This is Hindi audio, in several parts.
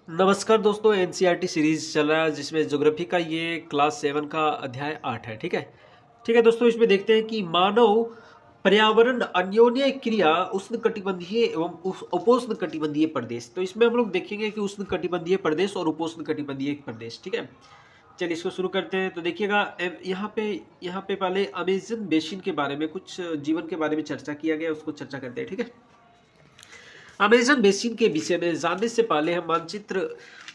नमस्कार दोस्तों, एनसीईआरटी सीरीज चल रहा है जिसमें ज्योग्राफी का ये क्लास 7 का अध्याय 8 है। ठीक है। ठीक है दोस्तों, इसमें देखते हैं कि मानव पर्यावरण अन्योन्य क्रिया उष्णकटिबंधीय एवं उपोष्ण कटिबंधीय प्रदेश। तो इसमें हम लोग देखेंगे कि उष्ण कटिबंधीय प्रदेश और उपोष्ण कटिबंधीय प्रदेश। ठीक है, चलिए इसको शुरू करते हैं। तो देखिएगा यहाँ पे पहले अमेजन बेसिन के बारे में, कुछ जीवन के बारे में चर्चा किया गया, उसको चर्चा करते हैं। ठीक है, अमेजन बेसिन के विषय में जानने से पहले हम मानचित्र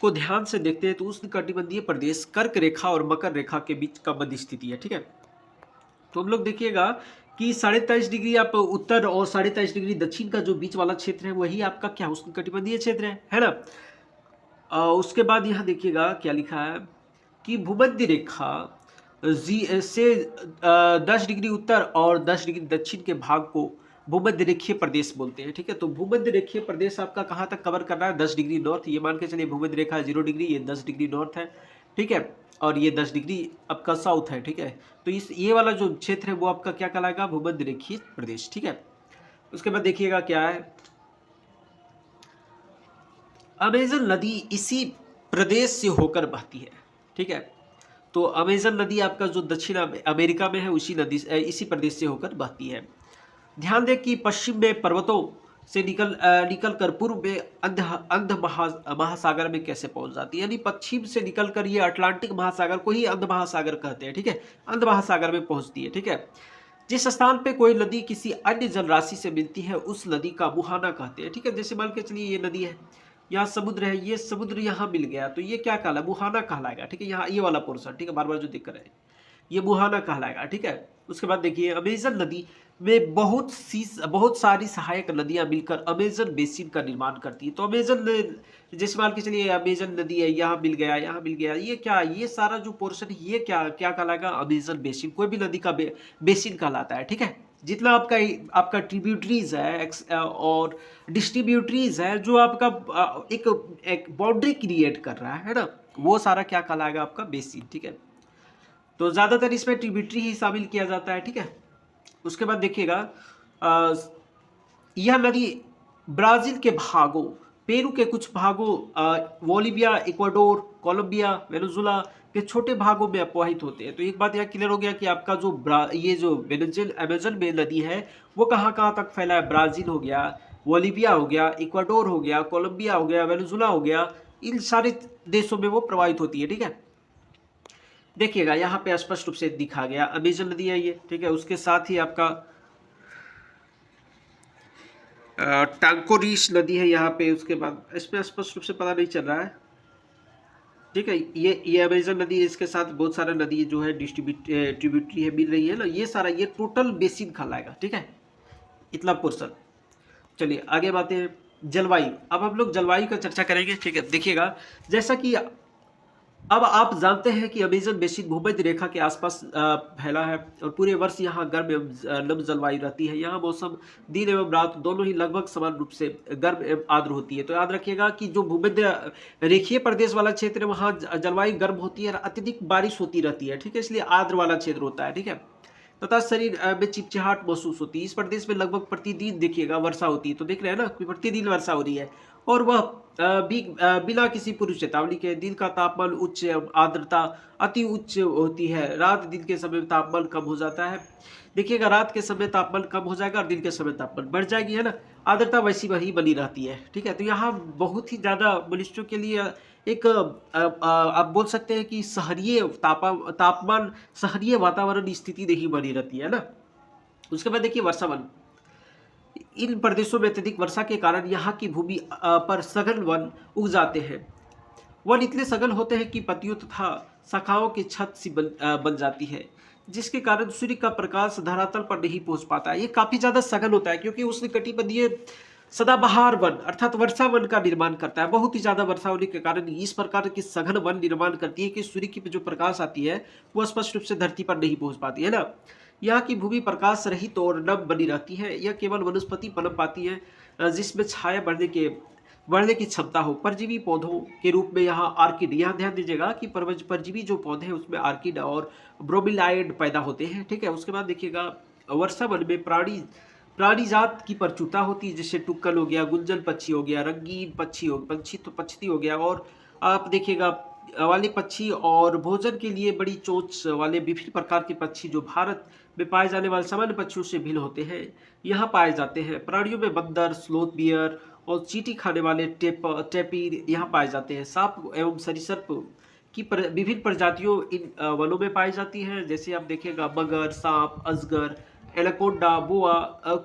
को ध्यान से देखते हैं। तो उष्णकटिबंधीय प्रदेश कर्क रेखा और मकर रेखा के बीच का मध्य स्थिति है। ठीक है, तो हम लोग देखिएगा कि 23.5 डिग्री आप उत्तर और 23.5 डिग्री दक्षिण का जो बीच वाला क्षेत्र है वही आपका क्या उष्णकटिबंधीय क्षेत्र है ना। उसके बाद यहाँ देखिएगा क्या लिखा है कि भूमध्य रेखा जी से 10 डिग्री उत्तर और 10 डिग्री दक्षिण के भाग को भूमध्य रेखीय प्रदेश बोलते हैं। ठीक है, तो भूमध्य रेखीय प्रदेश आपका कहाँ तक कवर कर रहा है? 10 डिग्री नॉर्थ। ये मान के चलिए भूमध्य रेखा 0 डिग्री, ये 10 डिग्री नॉर्थ है। ठीक है, और ये 10 डिग्री आपका साउथ है। ठीक है, तो इस ये वाला जो क्षेत्र है वो आपका क्या कहलाएगा? भूमध्य रेखीय प्रदेश। ठीक है, उसके बाद देखिएगा क्या है, अमेजन नदी इसी प्रदेश से होकर बहती है। ठीक है, तो अमेजन नदी आपका जो दक्षिण अमेरिका में है उसी नदी इसी प्रदेश से होकर बहती है। ध्यान दें कि पश्चिम में पर्वतों से निकल कर पूर्व में महासागर में कैसे पहुंच जाती है, यानी पश्चिम से निकलकर ये अटलांटिक महासागर को ही अंध महासागर कहते हैं। ठीक है, अंध महासागर में पहुंचती है। ठीक है, जिस स्थान पे कोई नदी किसी अन्य जल राशि से मिलती है उस नदी का मुहाना कहते हैं। ठीक है, जैसे मान के चलिए ये नदी है, यहाँ समुद्र है, ये समुद्र यहाँ मिल गया तो ये क्या कहला? मुहाना कहलाएगा। ठीक है, यहाँ ये वाला पोर्शन, ठीक है, बार बार जो दिख रहा है ये मुहाना कहलाएगा। ठीक है, उसके बाद देखिए अमेजन नदी में बहुत सारी सहायक नदियां मिलकर अमेजन बेसिन का निर्माण करती है। तो अमेजन जैसे मान के चलिए अमेजन नदी है, यहाँ मिल गया, यहाँ मिल गया, ये क्या, ये सारा जो पोर्शन ये क्या क्या कहलाएगा? Amazon basin. कोई भी नदी का बेसिन कहलाता है। ठीक है, जितना आपका ट्रिब्यूटरीज है और डिस्ट्रीब्यूटरीज है जो आपका एक बाउंड्री क्रिएट कर रहा है ना, वो सारा क्या कहलाएगा? आपका बेसिन। ठीक है, तो ज्यादातर इसमें ट्रिब्यूटरी ही शामिल किया जाता है। ठीक है, उसके बाद देखिएगा अ, यह नदी ब्राजील के भागों, पेरू के कुछ भागों, बोलिविया, इक्वाडोर, कोलंबिया, वेनेजुला के छोटे भागों में अपवाहित होते हैं। तो एक बात यहाँ क्लियर हो गया कि आपका जो ये जो वेनेजुएला अमेजन में नदी है वो कहाँ कहाँ तक फैला है? ब्राजील हो गया, बोलिविया हो गया, इक्वाडोर हो गया, कोलंबिया हो गया, वेनेजुला हो गया, इन सारे देशों में वो प्रवाहित होती है। ठीक है, देखिएगा यहाँ पे स्पष्ट रूप से दिखा गया अमेजन नदी है ये। ठीक है, उसके साथ ही आपका टांकोरीस नदी है यहाँ पे। उसके बाद इसमें स्पष्ट रूप से पता नहीं चल रहा है। ठीक है, ये अमेजन नदी है, इसके साथ बहुत सारा नदी जो है ट्रिब्यूटरी है मिल रही है ना, ये सारा ये टोटल बेसिन कहलाएगा। ठीक है, इतना पोर्शन। चलिए आगे बातें हैं जलवायु। अब हम लोग जलवायु का चर्चा करेंगे। ठीक है, देखिएगा जैसा कि अब आप जानते हैं कि अमेजन बेसिन भूमध्य रेखा के आसपास फैला है और पूरे वर्ष यहाँ गर्म एवं नम जलवायु रहती है। यहाँ मौसम दिन एवं रात दोनों ही लगभग समान रूप से गर्म एवं आर्द्र होती है। तो याद रखिएगा कि जो भूमध्य रेखीय प्रदेश वाला क्षेत्र है वहाँ जलवायु गर्म होती है और अत्यधिक बारिश होती रहती है। ठीक है, इसलिए आर्द्र वाला क्षेत्र होता है। ठीक है, तथा शरीर में चिपचिहाहट महसूस होती है। इस प्रदेश में लगभग प्रतिदिन देखिएगा वर्षा होती है। तो देख रहे हैं ना कि प्रतिदिन वर्षा हो रही है और वह बिना किसी पूर्व चेतावनी के। दिन का तापमान उच्च, आर्द्रता अति उच्च होती है। रात दिन के समय तापमान कम हो जाता है। देखिएगा रात के समय तापमान कम हो जाएगा और दिन के समय तापमान बढ़ जाएगी, है ना। आर्द्रता वैसी वही बनी रहती है। ठीक है, तो यहाँ बहुत ही ज़्यादा मनुष्यों के लिए एक आप बोल सकते हैं कि शहरीय तापमान, शहरीय वातावरण स्थिति नहीं बनी रहती है ना। उसके बाद देखिए वर्षावन। इन प्रदेशों में अत्यधिक वर्षा के कारण यहाँ की भूमि पर सघन वन उग जाते हैं। वन इतने सघन होते हैं कि पत्तियों तथा शाखाओं की छत सी बन जाती है, जिसके कारण सूर्य का प्रकाश धरातल पर नहीं पहुंच पाता है। ये काफी ज्यादा सघन होता है क्योंकि उष्णकटिबंधीय सदाबहार वन अर्थात वर्षा वन का निर्माण करता है। बहुत ही ज्यादा वर्षा होने के कारण इस प्रकार की सघन वन निर्माण करती है कि सूर्य की जो प्रकाश आती है वो स्पष्ट रूप से धरती पर नहीं पहुंच पाती है ना। यहाँ की भूमि प्रकाश रहित और नम बनी रहती है। यह केवल वनस्पति पनप पाती है जिसमें छाया बढ़ने की क्षमता हो। परजीवी पौधों के रूप में यहाँ आर्किड, यहाँ ध्यान दीजिएगा कि परजीवी जो पौधे हैं उसमें आर्किड और ब्रोमिलाइड पैदा होते हैं। ठीक है, उसके बाद देखिएगा वर्षा वन में प्राणी जात की प्रचुरता होती है, जैसे टुक्कल हो गया, गुंजन पक्षी हो गया, रंगीन पक्षी हो गया, और आप देखिएगा वाले पक्षी और भोजन के लिए बड़ी चोंच वाले विभिन्न प्रकार के पक्षी जो भारत में पाए जाने वाले सामान्य पक्षियों से भिन्न होते हैं, यहाँ पाए जाते हैं। प्राणियों में बंदर, स्लोथ बियर और चींटी खाने वाले टेपीर यहाँ पाए जाते हैं। सांप एवं सरीसृप की विभिन्न प्रजातियों इन वनों में पाई जाती हैं, जैसे आप देखिएगा मगर, सांप, अजगर, एनाकोंडा, बोआ,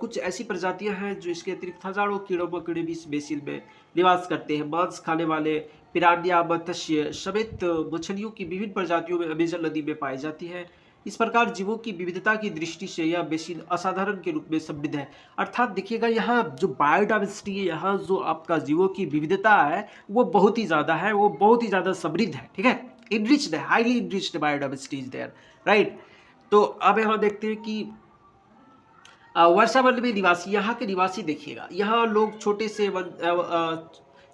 कुछ ऐसी प्रजातियां हैं जो इसके अतिरिक्त हजारों कीड़ों मकोड़े भी इस बेसिन में निवास करते हैं। मांस खाने वाले पिरान्या, मत्स्य समेत मछलियों की विभिन्न प्रजातियों में अमेजन नदी में पाई जाती है। इस प्रकार जीवों की विविधता की दृष्टि से यह बेसिन असाधारण के रूप में समृद्ध है। अर्थात देखिएगा यहाँ जो बायोडाइवर्सिटी है, यहाँ जो आपका जीवों की विविधता है वो बहुत ही ज्यादा है, वो बहुत ही ज्यादा समृद्ध है। ठीक है, इनरिच्ड है, highly enriched biodiversity is there, right. तो अब यहाँ देखते हैं कि वर्षावन में निवासी, यहाँ के निवासी देखिएगा, यहाँ लोग छोटे से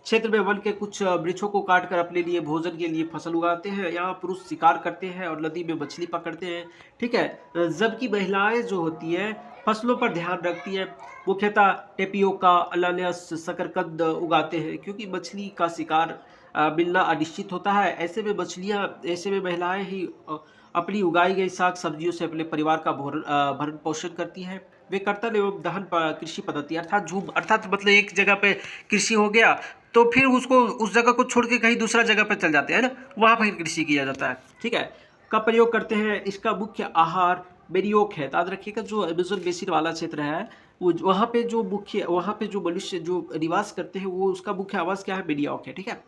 क्षेत्र में वन के कुछ वृक्षों को काटकर अपने लिए भोजन के लिए फसल उगाते हैं। यहाँ पुरुष शिकार करते हैं और नदी में मछली पकड़ते हैं। ठीक है, जबकि महिलाएं जो होती हैं फसलों पर ध्यान रखती हैं, मुख्यतः टेपियोका, अनानास, शकरकंद उगाते हैं, क्योंकि मछली का शिकार मिलना अनिश्चित होता है। ऐसे में महिलाएं ही अपनी उगाई गई साग सब्जियों से अपने परिवार का भरण पोषण करती हैं। वे कर्तन एवं दहन कृषि पद्धति अर्थात झूम, अर्थात मतलब एक जगह पे कृषि हो गया तो फिर उसको उस जगह को छोड़ के कहीं दूसरा जगह पे चल जाते हैं ना, वहाँ पर कृषि किया जाता है। ठीक है, का प्रयोग करते हैं। इसका मुख्य आहार बेरियोक है। याद रखिएगा जो अमेज़न बेसिन वाला क्षेत्र है वो वहाँ पे जो मनुष्य जो निवास करते हैं वो उसका मुख्य आवास क्या है, बेरियोक है। ठीक है,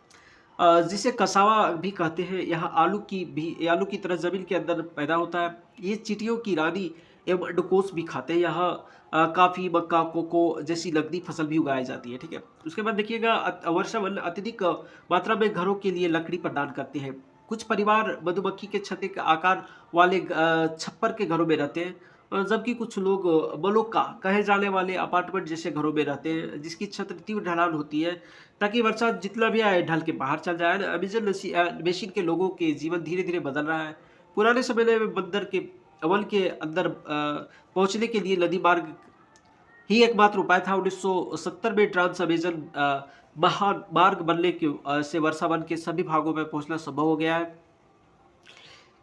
जिसे कसावा भी कहते हैं। यहाँ आलू की तरह जमीन के अंदर पैदा होता है। ये चींटियों की रानी एवं अंडकोष भी खाते हैं। यहाँ काफ़ी, मक्का, कोको जैसी नकदी फसल भी उगाई जाती है। ठीक है, उसके बाद देखिएगा वर्षावन अत्यधिक मात्रा में घरों के लिए लकड़ी प्रदान करते हैं। कुछ परिवार मधुमक्खी के छत्ते के आकार वाले छप्पर के घरों में रहते हैं, जबकि कुछ लोग मलोक्का कहे जाने वाले अपार्टमेंट जैसे घरों में रहते हैं, जिसकी छत तीव्र ढलान होती है ताकि वर्षा जितना भी आए ढल के बाहर चल जाए ना। अमेज़न बेसिन के लोगों के जीवन धीरे धीरे बदल रहा है। पुराने समय में बंदर के वन के अंदर पहुंचने के लिए नदी मार्ग ही एकमात्र उपाय था। 1970 में ट्रांस अमेजन महामार्ग बनने के से वर्षा वन के सभी भागों में पहुंचना संभव हो गया है।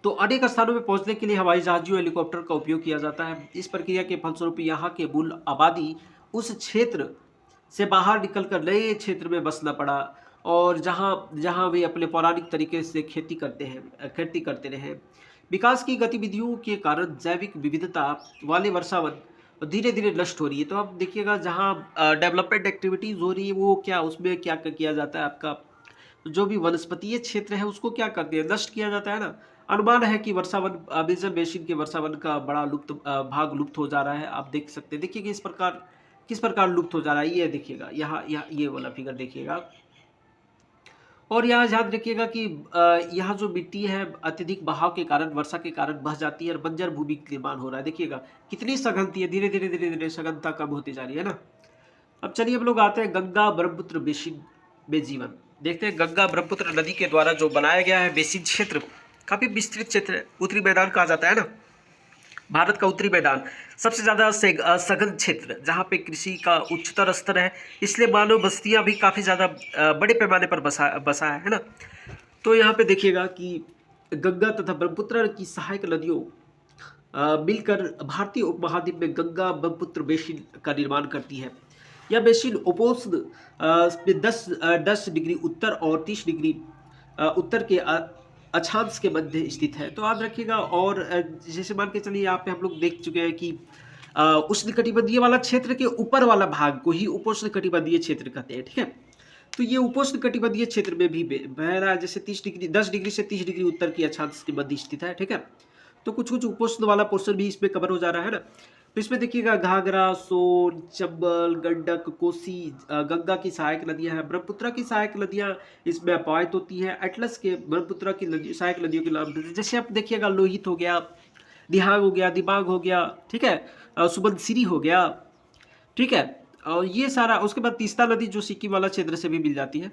तो अनेक स्थानों में पहुंचने के लिए हवाई जहाजों, हेलीकॉप्टर का उपयोग किया जाता है। इस प्रक्रिया के फलस्वरूप यहाँ के मूल आबादी उस क्षेत्र से बाहर निकलकर नए क्षेत्र में बसना पड़ा, और जहाँ वे अपने पौराणिक तरीके से खेती करते रहे। विकास की गतिविधियों के कारण जैविक विविधता वाले वर्षावन धीरे धीरे नष्ट हो रही है। तो आप देखिएगा जहाँ डेवलपमेंट एक्टिविटीज हो रही है वो क्या, उसमें क्या क्या किया जाता है, आपका जो भी वनस्पतीय क्षेत्र है उसको क्या कर दिया, नष्ट किया जाता है ना। अनुमान है कि वर्षावन अमेज़न बेसिन के वर्षावन का बड़ा भाग लुप्त हो जा रहा है। आप देख सकते हैं, देखिए कि किस प्रकार लुप्त हो जा रहा है। ये देखिएगा यहाँ ये वाला फिगर देखिएगा, और यहाँ ध्यान रखिएगा कि यहाँ जो मिट्टी है अत्यधिक बहाव के कारण, वर्षा के कारण बह जाती है और बंजर भूमि का निर्माण हो रहा है। देखिएगा कितनी सघनती है, धीरे धीरे सघनता कम होती जा रही है ना। अब चलिए हम लोग आते हैं गंगा ब्रह्मपुत्र बेसिन में जीवन। देखते हैं गंगा ब्रह्मपुत्र नदी के द्वारा जो बनाया गया है बेसिन क्षेत्र, काफी विस्तृत क्षेत्र है। उत्तरी मैदान कहा जाता है ना, भारत का उत्तरी मैदान सबसे ज़्यादा सघन क्षेत्र जहाँ पे कृषि का उच्चतर स्तर है, इसलिए मानव बस्तियाँ भी काफ़ी ज़्यादा बड़े पैमाने पर बसा है ना। तो यहाँ पे देखिएगा कि गंगा तथा ब्रह्मपुत्र की सहायक नदियों मिलकर भारतीय उपमहाद्वीप में गंगा ब्रह्मपुत्र बेसिन का निर्माण करती है। यह बेसिन उपोष्ण 10 डिग्री उत्तर और 30 डिग्री उत्तर के अक्षांश के मध्य स्थित है। तो याद रखिएगा, और जैसे मान के चलिए यहाँ पे हम लोग देख चुके हैं कि उष्णकटिबंधीय वाला क्षेत्र के ऊपर वाला भाग को ही उपोष्ण कटिबंधीय क्षेत्र कहते हैं। ठीक है, तो ये उपोष्ण कटिबंधीय क्षेत्र में भी बह रहा है, जैसे 10 डिग्री से 30 डिग्री उत्तर की अक्षांश के मध्य स्थित है। ठीक है, तो कुछ उपोष्ण वाला पोर्शन भी इसमें कवर हो जा रहा है ना। तो इसमें देखिएगा घाघरा, सोन, चंबल, गंडक, कोसी गंगा की सहायक नदियां हैं। ब्रह्मपुत्र की सहायक नदियां इसमें अपायित होती हैं। एटलस के ब्रह्मपुत्र की सहायक नदियों के नाम जैसे आप देखिएगा लोहित हो गया, दिहांग हो गया, दिबांग हो गया, ठीक है, सुबनसिरी हो गया। ठीक है, और ये सारा, उसके बाद तीस्ता नदी जो सिक्किम वाला क्षेत्र से भी मिल जाती है।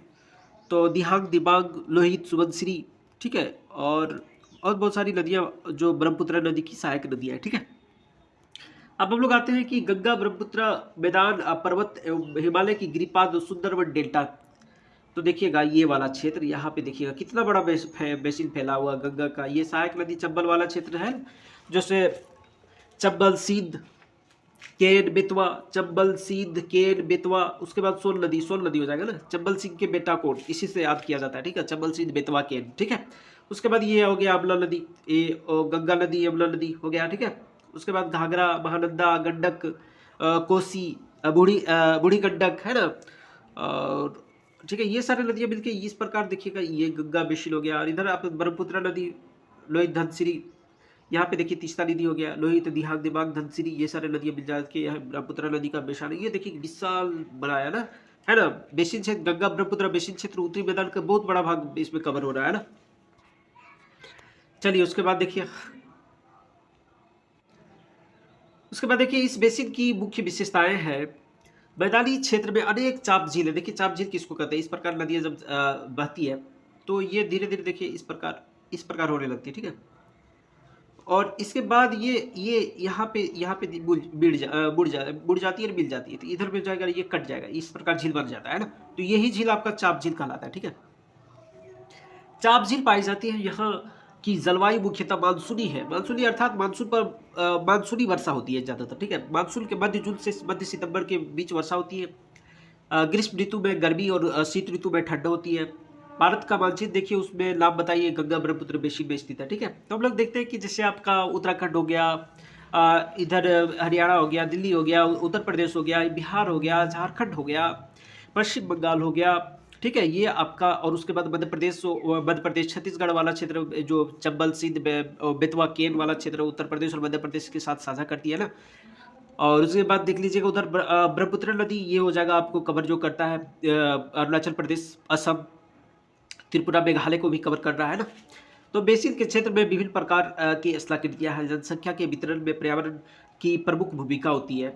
तो दिहांग, दिबांग, लोहित, सुबनसिरी, ठीक है, और बहुत सारी नदियाँ जो ब्रह्मपुत्र नदी की सहायक नदियाँ हैं। ठीक है, अब हम लोग आते हैं कि गंगा ब्रह्मपुत्र मैदान पर्वत एवं हिमालय की गिरिपाद सुंदरवन डेल्टा। तो देखिएगा ये वाला क्षेत्र, यहाँ पे देखिएगा कितना बड़ा बेसिन फैला हुआ गंगा का। ये सहायक नदी चंबल वाला क्षेत्र है, जैसे चंबल सीध केन बेतवा, चंबल सीध केन बेतवा, उसके बाद सोन नदी हो जाएगा ना, चंबल सिंह के बेटा कोट, इसी से याद किया जाता है, ठीक है, चंबल सीध बेतवा केन, ठीक है। उसके बाद ये हो गया अमला नदी, ये गंगा नदी यमुना नदी हो गया, ठीक है। उसके बाद घाघरा, महानंदा, गंडक, कोसी, बूढ़ी गंडक है ना, और ठीक है, ये सारी नदियां मिलकर इस प्रकार देखिएगा ये गंगा बेसिन हो गया। और इधर आप ब्रह्मपुत्र नदी, लोहित, धनसिरी, यहाँ पे देखिए तीस्ता नदी हो गया, लोहित, दिहांग, दिबांग, धनसिरी, ये सारे नदियां मिल जाके यह ब्रह्मपुत्र नदी का बेसिन है। ये देखिए विशाल बनाया ना, है ना, बेसिन क्षेत्र, गंगा ब्रह्मपुत्र बेसिन क्षेत्र उत्तरी मैदान का बहुत बड़ा भाग इसमें कवर हो रहा है ना। चलिए उसके बाद देखिए इस बेसिन की मुख्य विशेषताएं हैं। मैदानी क्षेत्र में अनेक चाप झील है। देखिए चाप झील किसको कहते हैं, इस प्रकार नदियां जब बहती है तो ये धीरे धीरे देखिए इस प्रकार होने लगती है, ठीक है। और इसके बाद ये यहाँ पे बुड़ जाती है, मिल जाती है, तो इधर मिल जाएगा, ये कट जाएगा, इस प्रकार झील बन जाता है ना। तो यही झील आपका चाप झील कहलाता है, ठीक है। चाप झील पाई जाती है। यहाँ की जलवायु मुख्यतः मानसूनी है। मानसूनी अर्थात मानसून पर मानसूनी वर्षा होती है ज़्यादातर, ठीक है। मानसून के मध्य जून से मध्य सितंबर के बीच वर्षा होती है। ग्रीष्म ऋतु में गर्मी और शीत ऋतु में ठंड होती है। भारत का मानचित्र देखिए, उसमें नाम बताइए, गंगा ब्रह्मपुत्र बेसिन में स्थित है, ठीक है। तो हम लोग देखते हैं कि जैसे आपका उत्तराखंड हो गया, इधर हरियाणा हो गया, दिल्ली हो गया, उत्तर प्रदेश हो गया, बिहार हो गया, झारखंड हो गया, पश्चिम बंगाल हो गया, ठीक है, ये आपका। और उसके बाद मध्य प्रदेश छत्तीसगढ़ वाला क्षेत्र, जो चंबल सिंध बेतवा केन वाला क्षेत्र उत्तर प्रदेश और मध्य प्रदेश के साथ साझा करती है ना। और उसके बाद देख लीजिएगा उधर ब्रह्मपुत्र नदी, ये हो जाएगा आपको कवर जो करता है अरुणाचल प्रदेश, असम, त्रिपुरा, मेघालय को भी कवर कर रहा है ना। तो बेसिन के क्षेत्र में विभिन्न प्रकार की स्थलाकृतियां हैं। जनसंख्या के वितरण में पर्यावरण की प्रमुख भूमिका होती है।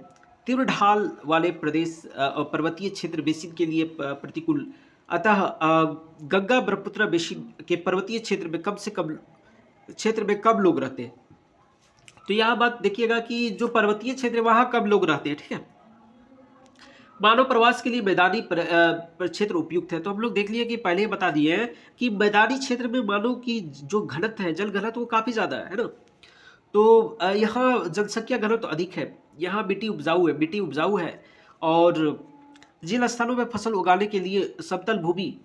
तीव्र ढाल वाले प्रदेश और पर्वतीय क्षेत्र बेसिन के लिए प्रतिकूल। अतः गंगा ब्रह्मपुत्र बेसिन के पर्वतीय क्षेत्र में कम लोग रहते हैं। तो यह बात देखिएगा कि जो पर्वतीय क्षेत्र है वहां कम लोग रहते हैं, ठीक है। मानव प्रवास के लिए मैदानी क्षेत्र उपयुक्त है। तो हम लोग देख लिए कि पहले ही बता दिए हैं कि मैदानी क्षेत्र में मानव की जो घनत्व है, जल घनत्व, वो काफी ज्यादा है ना। तो यहाँ जनसंख्या घनत्व अधिक है। यहाँ मिट्टी उपजाऊ है और जिन स्थानों में फसल उगाने के लिए समतल भूमि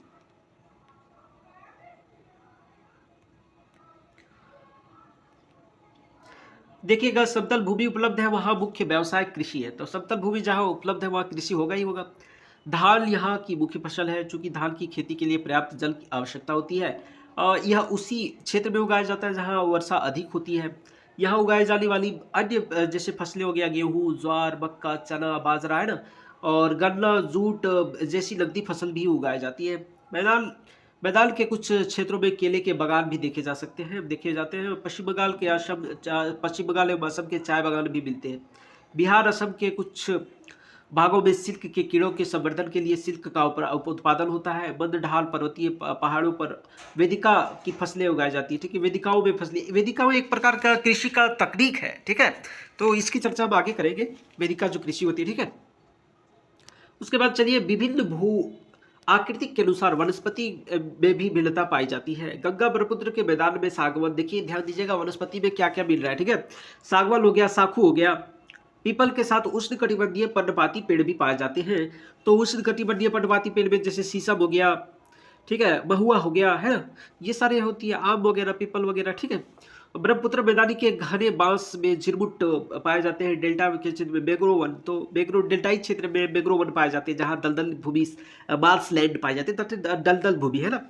देखिएगा, समतल भूमि उपलब्ध है, वहाँ मुख्य व्यवसाय कृषि है। तो समतल भूमि जहाँ उपलब्ध है वहाँ कृषि होगा ही होगा। धान यहाँ की मुख्य फसल है। चूंकि धान की खेती के लिए पर्याप्त जल की आवश्यकता होती है, यह उसी क्षेत्र में उगाया जाता है जहाँ वर्षा अधिक होती है। यहाँ उगाई जाने वाली अन्य जैसे फसलें हो गया, गेहूँ, ज्वार, मक्का, चना, बाजरा, है ना, और गन्ना, जूट जैसी नकदी फसल भी उगाई जाती है। मैदान के कुछ क्षेत्रों में केले के बागान भी देखे जाते हैं। पश्चिम बंगाल एवं असम के चाय बागान भी मिलते हैं। बिहार, असम के कुछ भागों में सिल्क के कीड़ों के संवर्धन के लिए सिल्क का उत्पादन होता है। मंद ढाल पर्वतीय पहाड़ों पर वेदिका की फसलें उगाई जाती है, ठीक है। वेदिकाओं एक प्रकार का कृषि का तकनीक है, ठीक है। तो इसकी चर्चा हम आगे करेंगे, वेदिका जो कृषि होती है, ठीक है। उसके बाद चलिए, विभिन्न भू आकृतिक के अनुसार वनस्पति में भी भिन्नता पाई जाती है। गंगा ब्रह्मपुत्र के मैदान में सागवन, देखिए ध्यान दीजिएगा वनस्पति में क्या क्या मिल रहा है, ठीक है। सागवन हो गया, साखू हो गया, पीपल के साथ उष्णकटिबंधीय पर्णपाती पेड़ भी पाए जाते हैं। तो उष्णकटिबंधीय पर्णपाती पेड़ में जैसे शीशम हो गया, ठीक है, महुआ हो गया, है ना, ये सारे होती है, आम वगैरह, पीपल वगैरह, ठीक है। ब्रह्मपुत्र मैदानी के घने बांस में झिरमुट पाए जाते हैं। डेल्टा के क्षेत्र में मैंग्रोव वन, तो मैंग्रोव डेल्टाई क्षेत्र में मैंग्रोव वन पाए जाते हैं, जहाँ दलदल भूमि, मार्स लैंड पाए जाते हैं, दलदल भूमि, है ना।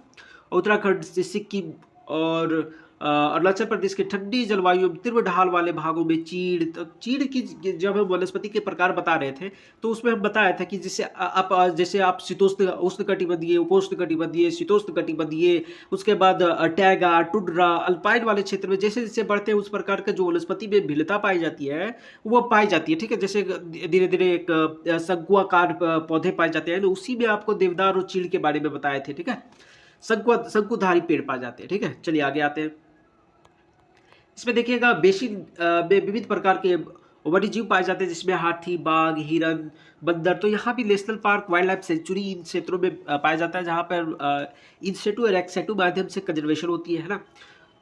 उत्तराखंड से सिक्किम और अरुणाचल प्रदेश के ठंडी जलवायु में तीव्र ढाल वाले भागों में चीड़ की जब हम वनस्पति के प्रकार बता रहे थे, तो उसमें हम बताया था कि जैसे आप शीतोष्ण, उष्णकटिबंधीय, उपोष्णकटिबंधीय, शीतोष्णकटिबंधीय, उसके बाद टैगा, टुंड्रा, अल्पाइन वाले क्षेत्र में जैसे जैसे बढ़ते हैं, उस प्रकार का जो वनस्पति में भिन्नता पाई जाती है वो पाई जाती है, ठीक है। जैसे धीरे धीरे एक शंकुआकार पौधे पाए जाते हैं, उसी में आपको देवदार और चीड़ के बारे में बताए थे, ठीक है। शंकुधारी पेड़ पाए जाते हैं, ठीक है। चलिए आगे आते हैं। इसमें देखिएगा बेसिन में विविध प्रकार के वन्य जीव पाए जाते हैं जिसमें हाथी, बाघ, हिरन, बंदर। तो यहाँ भी national park, wildlife sanctuary इन क्षेत्रों में पाया जाता है, जहाँ पर इन सेटू और एक्सेटू माध्यम से कंजर्वेशन होती है ना।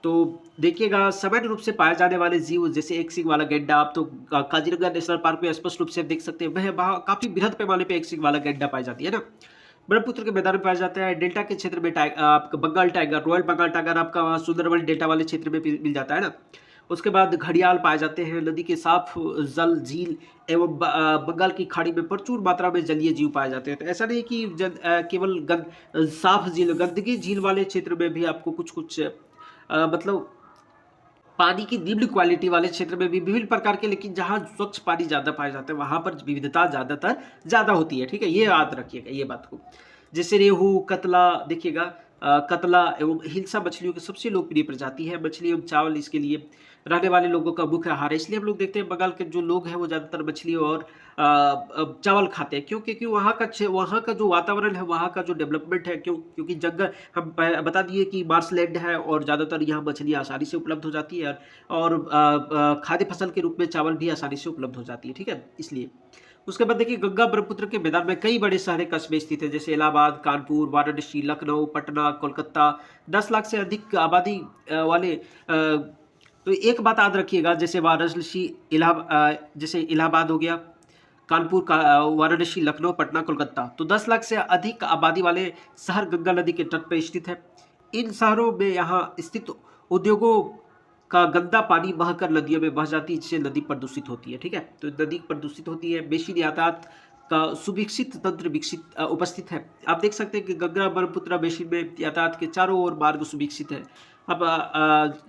तो देखिएगा, सामान्य रूप से पाए जाने वाले जीव जैसे एक सींग वाला गैंडा, आप तो काजीरंगा नेशनल पार्क में स्पष्ट रूप से देख सकते हैं, वह वहाँ काफी बृहद पैमाने पे एक सींग वाला गैंडा पाई जाती है ना। ब्रह्मपुत्र के मैदान में पाया जाता है। डेल्टा के क्षेत्र में आपका Bengal tiger, royal Bengal tiger आपका वहाँ सुंदरबन डेल्टा वाले क्षेत्र में मिल जाता है ना। उसके बाद घड़ियाल पाए जाते हैं। नदी के साफ जल, झील एवं बंगाल की खाड़ी में प्रचुर मात्रा में जलीय जीव पाए जाते हैं। तो ऐसा नहीं कि केवल साफ झील, गंदगी झील वाले क्षेत्र में भी आपको कुछ कुछ मतलब पानी की निम्न क्वालिटी वाले क्षेत्र में भी विभिन्न प्रकार के, लेकिन जहाँ स्वच्छ पानी ज्यादा पाया जाता है वहां पर विविधता ज्यादातर ज्यादा होती है। ठीक है, ये याद रखिएगा ये बात को। जैसे रेहू, कतला, देखिएगा कतला एवं हिल्सा मछलियों की सबसे लोकप्रिय प्रजाति है। मछली एवं चावल इसके लिए रहने वाले लोगों का मुख्य आहार है। इसलिए हम लोग देखते हैं बंगाल के जो लोग हैं वो ज्यादातर मछली और चावल खाते हैं। क्यों? क्योंकि वहाँ का जो वातावरण है, वहाँ का जो डेवलपमेंट है, क्योंकि जंगल, हम बता दिए कि मार्शलैंड है और ज़्यादातर यहाँ मछली आसानी से उपलब्ध हो जाती है और खाद्य फसल के रूप में चावल भी आसानी से उपलब्ध हो जाती है। ठीक है, इसलिए। उसके बाद देखिए, गंगा ब्रह्मपुत्र के मैदान में कई बड़े शहर कस्बे स्थित हैं, जैसे इलाहाबाद, कानपुर, वाराणसी, लखनऊ, पटना, कोलकाता। 10 लाख से अधिक आबादी वाले तो एक बात याद रखिएगा, जैसे वाराणसी, जैसे इलाहाबाद हो गया, कानपुर का, वाराणसी, लखनऊ, पटना, कोलकाता, तो 10 लाख से अधिक आबादी वाले शहर गंगा नदी के तट पर स्थित है। इन शहरों में यहाँ स्थित उद्योगों का गंदा पानी बहकर नदियों में बह जाती है, जिससे नदी प्रदूषित होती है। ठीक है, तो नदी प्रदूषित होती है। बेसिन यातायात का सुविकसित तंत्र विकसित उपस्थित है। आप देख सकते हैं कि गंगा ब्रह्मपुत्र बेसिन में यातायात के चारों ओर मार्ग सुविकसित है। अब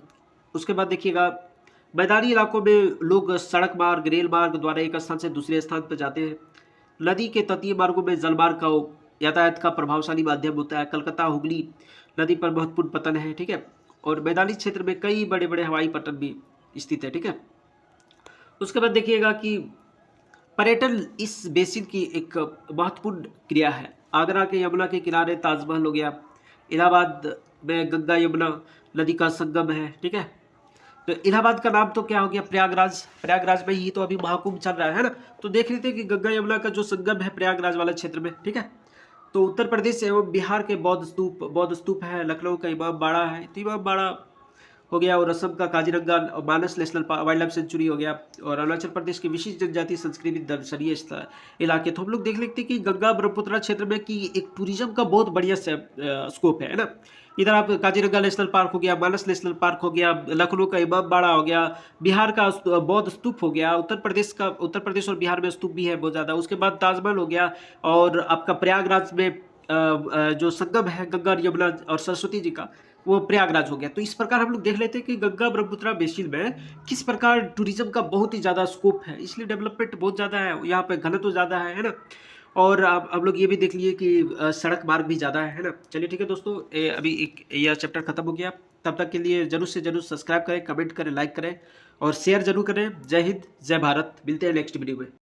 उसके बाद देखिएगा, मैदानी इलाकों में लोग सड़क मार्ग, रेल मार्ग द्वारा एक स्थान से दूसरे स्थान पर जाते हैं। नदी के तटीय मार्गों में जलमार्ग का यातायात का प्रभावशाली माध्यम होता है। कलकत्ता हुगली नदी पर महत्वपूर्ण पतन है। ठीक है, और मैदानी क्षेत्र में कई बड़े बड़े हवाई पट्टन भी स्थित है। ठीक है, उसके बाद देखिएगा कि पर्यटन इस बेसिन की एक महत्वपूर्ण क्रिया है। आगरा के यमुना के किनारे ताजमहल हो गया। इलाहाबाद में गंगा यमुना नदी का संगम है। ठीक है, तो इलाहाबाद का नाम तो क्या हो गया? प्रयागराज। प्रयागराज में ही तो अभी महाकुंभ चल रहा है ना। तो देख लेते हैं कि गंगा यमुना का जो संगम है प्रयागराज वाला क्षेत्र में। ठीक है, तो उत्तर प्रदेश एवं बिहार के बौद्ध स्तूप है। लखनऊ का इमाम बाड़ा है, तो इमाम बाड़ा हो गया। और असम का काजीरंगा मानस नेशनल वाइल्ड लाइफ सेंचुरी हो गया। और अरुणाचल प्रदेश के विशिष्ट जनजाति संस्कृति दर्शनीय इलाके। तो हम लोग देख लेते हैं कि गंगा ब्रह्मपुत्र क्षेत्र में कि एक टूरिज्म का बहुत बढ़िया स्कोप है ना। इधर आप काजीरंगा नेशनल पार्क हो गया, मानस नेशनल पार्क हो गया, लखनऊ का इमाम बाड़ा हो गया, बिहार का बौद्ध स्तूप हो गया, उत्तर प्रदेश और बिहार में स्तूप भी है बहुत ज़्यादा। उसके बाद ताजमहल हो गया, और आपका प्रयागराज में जो संगम है गंगा यमुना और सरस्वती जी का, वो प्रयागराज हो गया। तो इस प्रकार हम लोग देख लेते हैं कि गंगा ब्रह्मपुत्र बेसिन में किस प्रकार टूरिज्म का बहुत ही ज़्यादा स्कोप है। इसलिए डेवलपमेंट बहुत ज़्यादा है, यहाँ पे घनत्व ज़्यादा है ना। और अब हम लोग ये भी देख लिए कि सड़क मार्ग भी ज़्यादा है ना। चलिए ठीक है दोस्तों, अभी एक यह चैप्टर खत्म हो गया। तब तक के लिए जरूर से जरूर सब्सक्राइब करें, कमेंट करें, लाइक करें और शेयर जरूर करें। जय हिंद, जय भारत। मिलते हैं नेक्स्ट वीडियो में।